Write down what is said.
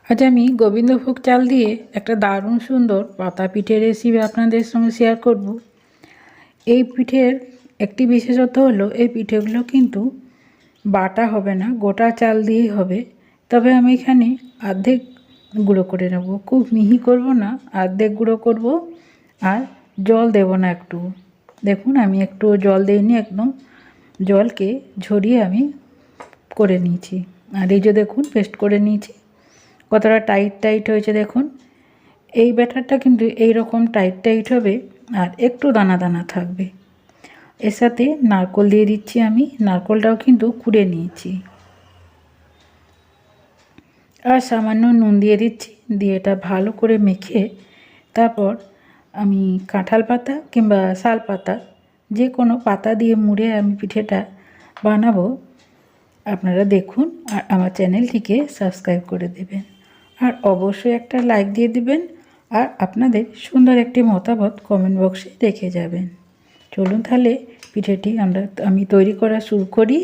আজ আমি গোবিন্দভোগ চাল দিয়ে একটা দারুণ সুন্দর পাতা পিঠের রেসিপি আপনাদের সঙ্গে শেয়ার করব। এই পিঠের একটি বিশেষত্ব হলো এই পিঠেগুলো কিন্তু বাটা হবে না, গোটা চাল দিয়েই হবে। তবে আমি এখানে অর্ধেক গুঁড়ো করে নেব, খুব মিহি করব না, অর্ধেক গুঁড়ো করব। আর জল দেব না একটু। দেখুন আমি একটু জল দিইনি, একদম জলকে ঝরিয়ে আমি করে নিয়েছি। আর এই যে দেখুন পেস্ট করে নিয়েছি, কতটা টাইট টাইট হয়েছে দেখুন। এই ব্যাটারটা কিন্তু এই রকম টাইট টাইট হবে আর একটু দানা দানা থাকবে। এর সাথে নারকেল দিয়ে দিচ্ছি, আমি নারকেলটাও কিন্তু কুড়ে নিয়েছি। আর সামান্য নুন দিয়ে দিচ্ছি, দিয়ে এটা ভালো করে মেখে তারপর আমি কাঁঠাল পাতা কিংবা শাল পাতা যে কোনো পাতা দিয়ে মুড়ে আমি পিঠেটা বানাবো। আপনারা দেখুন আর আমার চ্যানেলটিকে সাবস্ক্রাইব করে দেবেন, আর অবশ্যই একটা লাইক দিয়ে দিবেন, আর আপনাদের সুন্দর একটি মতামত কমেন্ট বক্সে রেখে যাবেন। চলুন তাহলে পিঠেটি আমি তৈরি করা শুরু করি।